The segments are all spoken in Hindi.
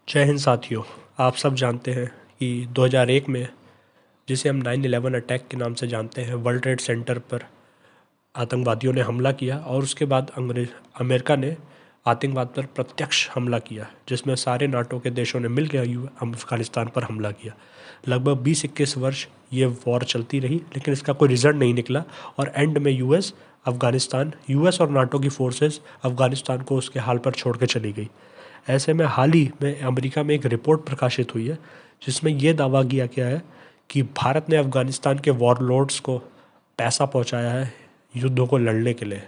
जय हिंद साथियों। आप सब जानते हैं कि 2001 में, जिसे हम 9/11 अटैक के नाम से जानते हैं, वर्ल्ड ट्रेड सेंटर पर आतंकवादियों ने हमला किया और उसके बाद अमेरिका ने आतंकवाद पर प्रत्यक्ष हमला किया, जिसमें सारे नाटो के देशों ने मिलकर अफगानिस्तान पर हमला किया। लगभग 20-21 वर्ष ये वॉर चलती रही, लेकिन इसका कोई रिजल्ट नहीं निकला और एंड में यूएस और नाटो की फोर्सेस अफगानिस्तान को उसके हाल पर छोड़ के चली गई। ऐसे में हाल ही में अमेरिका में एक रिपोर्ट प्रकाशित हुई है, जिसमें यह दावा किया गया है कि भारत ने अफगानिस्तान के वॉरलॉर्ड्स को पैसा पहुंचाया है युद्धों को लड़ने के लिए।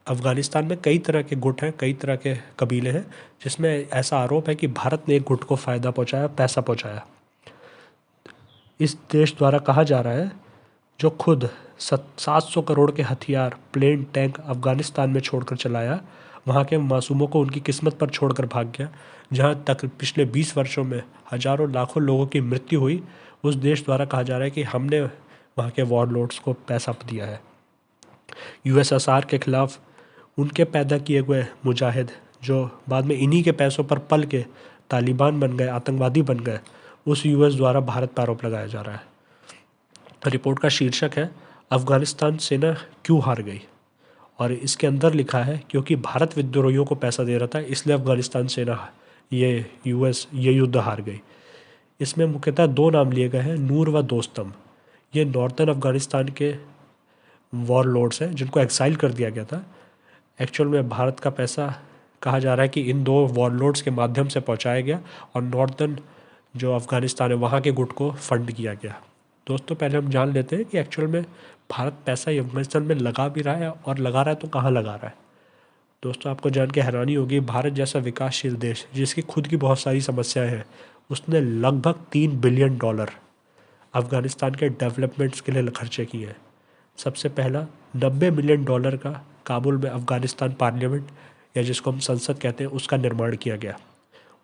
अफगानिस्तान में कई तरह के गुट हैं, कई तरह के कबीले हैं, जिसमें ऐसा आरोप है कि भारत ने एक गुट को फ़ायदा पहुंचाया, पैसा पहुंचाया। इस देश द्वारा कहा जा रहा है, जो खुद 700 करोड़ के हथियार, प्लेन, टैंक अफगानिस्तान में छोड़कर चलाया, वहाँ के मासूमों को उनकी किस्मत पर छोड़कर भाग गया। जहाँ तक पिछले 20 वर्षों में हजारों लाखों लोगों की मृत्यु हुई, उस देश द्वारा कहा जा रहा है कि हमने वहाँ के वॉरलॉर्ड्स को पैसा दिया है। यूएसएसआर के खिलाफ उनके पैदा किए हुए मुजाहिद, जो बाद में इन्हीं के पैसों पर पल के तालिबान बन गए, आतंकवादी बन गए, उस यूएस द्वारा भारत पर आरोप लगाया जा रहा है। रिपोर्ट का शीर्षक है, अफगानिस्तान सेना क्यों हार गई, और इसके अंदर लिखा है क्योंकि भारत विद्रोहियों को पैसा दे रहा था, इसलिए अफगानिस्तान सेना ये युद्ध हार गई। इसमें मुख्यतः दो नाम लिए गए हैं, नूर व दोस्तम। ये नॉर्थन अफगानिस्तान के वॉरलॉर्ड्स हैं, जिनको एक्साइल कर दिया गया था। एक्चुअल में भारत का पैसा कहा जा रहा है कि इन दो वॉरलॉर्ड्स के माध्यम से पहुंचाया गया और नॉर्थन जो अफगानिस्तान है वहाँ के गुट को फंड किया गया। दोस्तों, पहले हम जान लेते हैं कि एक्चुअल में भारत पैसा अफगानिस्तान में लगा भी रहा है, और लगा रहा है तो कहाँ लगा रहा है। दोस्तों, आपको जान के हैरानी होगी, भारत जैसा विकासशील देश जिसकी खुद की बहुत सारी समस्याएं हैं, उसने लगभग $3 बिलियन अफगानिस्तान के डेवलपमेंट्स के लिए खर्चे किए हैं। सबसे पहला $90 मिलियन का काबुल में अफगानिस्तान पार्लियामेंट, या जिसको हम संसद कहते हैं, उसका निर्माण किया गया।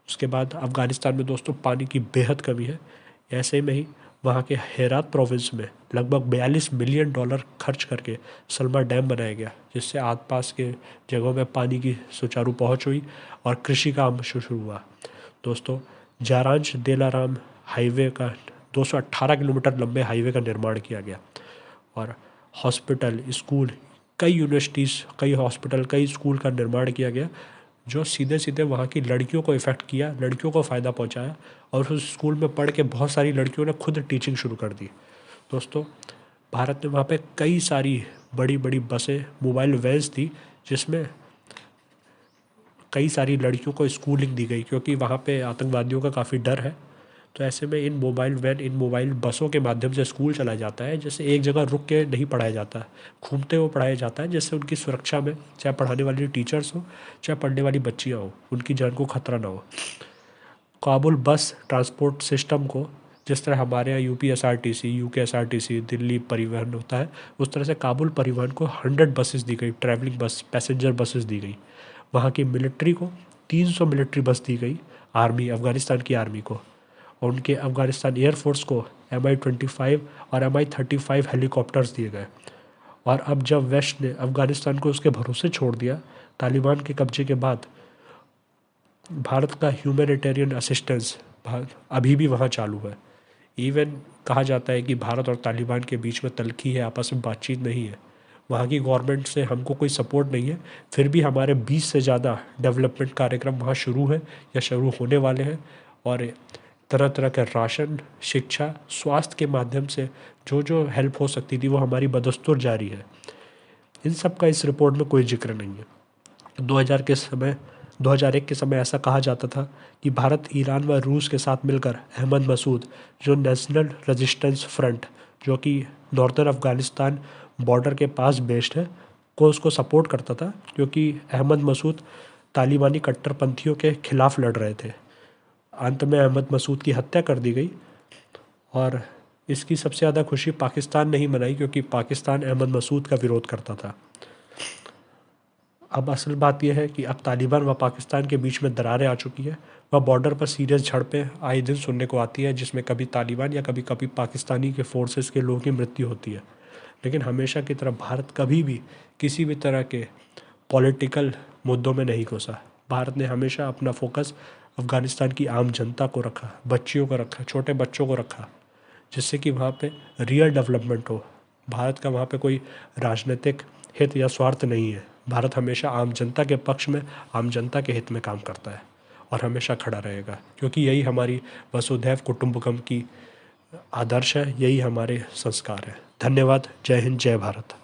उसके बाद अफगानिस्तान में दोस्तों पानी की बेहद कमी है। ऐसे में ही वहाँ के हेरात प्रोविंस में लगभग $42 मिलियन खर्च करके सलमा डैम बनाया गया, जिससे आसपास के जगहों में पानी की सुचारू पहुँच हुई और कृषि काम शुरू हुआ। दोस्तों, जारांज देलाराम हाईवे का 218 किलोमीटर लंबे हाईवे का निर्माण किया गया, और हॉस्पिटल, स्कूल, कई यूनिवर्सिटीज़, कई हॉस्पिटल, कई स्कूल का निर्माण किया गया, जो सीधे सीधे वहाँ की लड़कियों को इफ़ेक्ट किया, लड़कियों को फ़ायदा पहुँचाया, और उस स्कूल में पढ़ के बहुत सारी लड़कियों ने खुद टीचिंग शुरू कर दी। दोस्तों, भारत ने वहाँ पे कई सारी बड़ी बड़ी बसें, मोबाइल वैन्स थी, जिसमें कई सारी लड़कियों को स्कूलिंग दी गई, क्योंकि वहाँ पे आतंकवादियों का काफ़ी डर है। तो ऐसे में इन मोबाइल वैन, इन मोबाइल बसों के माध्यम से स्कूल चलाया जाता है, जैसे एक जगह रुक के नहीं पढ़ाया जाता है, घूमते हुए पढ़ाया जाता है, जिससे उनकी सुरक्षा में, चाहे पढ़ाने वाली टीचर्स हो, चाहे पढ़ने वाली बच्चियाँ हो, उनकी जान को खतरा ना हो। काबुल बस ट्रांसपोर्ट सिस्टम को, जिस तरह हमारे यहाँ यूपीएसआरटीसी, यूकेएसआरटीसी, दिल्ली परिवहन होता है, उस तरह से काबुल परिवहन को 100 बसेस दी गई, ट्रैवलिंग बस, पैसेंजर बसेस दी गई। वहाँ की मिलिट्री को 300 मिलिट्री बस दी गई, आर्मी, अफगानिस्तान की आर्मी को, और उनके अफगानिस्तान एयरफोर्स को MI-25 और MI-35 हेलीकॉप्टर्स दिए गए। और अब जब वेस्ट ने अफगानिस्तान को उसके भरोसे छोड़ दिया तालिबान के कब्जे के बाद, भारत का ह्यूमैनिटेरियन असिस्टेंस अभी भी वहाँ चालू है। इवन कहा जाता है कि भारत और तालिबान के बीच में तल्खी है, आपस में बातचीत नहीं है, वहाँ की गवर्नमेंट से हमको कोई सपोर्ट नहीं है, फिर भी हमारे 20 से ज़्यादा डेवलपमेंट कार्यक्रम वहाँ शुरू है या शुरू होने वाले हैं, और तरह तरह का राशन, शिक्षा, स्वास्थ्य के माध्यम से जो जो हेल्प हो सकती थी वो हमारी बदस्तूर जारी है। इन सब का इस रिपोर्ट में कोई जिक्र नहीं है। 2001 के समय ऐसा कहा जाता था कि भारत ईरान व रूस के साथ मिलकर अहमद मसूद, जो नेशनल रेजिस्टेंस फ्रंट, जो कि नॉर्दर्न अफगानिस्तान बॉर्डर के पास बेस्ड है, को उसको सपोर्ट करता था, क्योंकि अहमद मसूद तालिबानी कट्टरपंथियों के खिलाफ लड़ रहे थे। अंत में अहमद मसूद की हत्या कर दी गई, और इसकी सबसे ज़्यादा खुशी पाकिस्तान ने ही मनाई, क्योंकि पाकिस्तान अहमद मसूद का विरोध करता था। अब असल बात यह है कि अब तालिबान व पाकिस्तान के बीच में दरारें आ चुकी है, वह बॉर्डर पर सीरियस झड़पें आए दिन सुनने को आती है, जिसमें कभी तालिबान या कभी कभी पाकिस्तानी के फोर्सेस के लोगों की मृत्यु होती है। लेकिन हमेशा की तरह भारत कभी भी किसी भी तरह के पॉलिटिकल मुद्दों में नहीं घुसा। भारत ने हमेशा अपना फोकस अफ़गानिस्तान की आम जनता को रखा, बच्चियों को रखा, छोटे बच्चों को रखा, जिससे कि वहाँ पे रियल डेवलपमेंट हो। भारत का वहाँ पे कोई राजनीतिक हित या स्वार्थ नहीं है। भारत हमेशा आम जनता के पक्ष में, आम जनता के हित में काम करता है और हमेशा खड़ा रहेगा, क्योंकि यही हमारी वसुधैव कुटुंबकम की आदर्श है, यही हमारे संस्कार है। धन्यवाद। जय हिंद, जय भारत।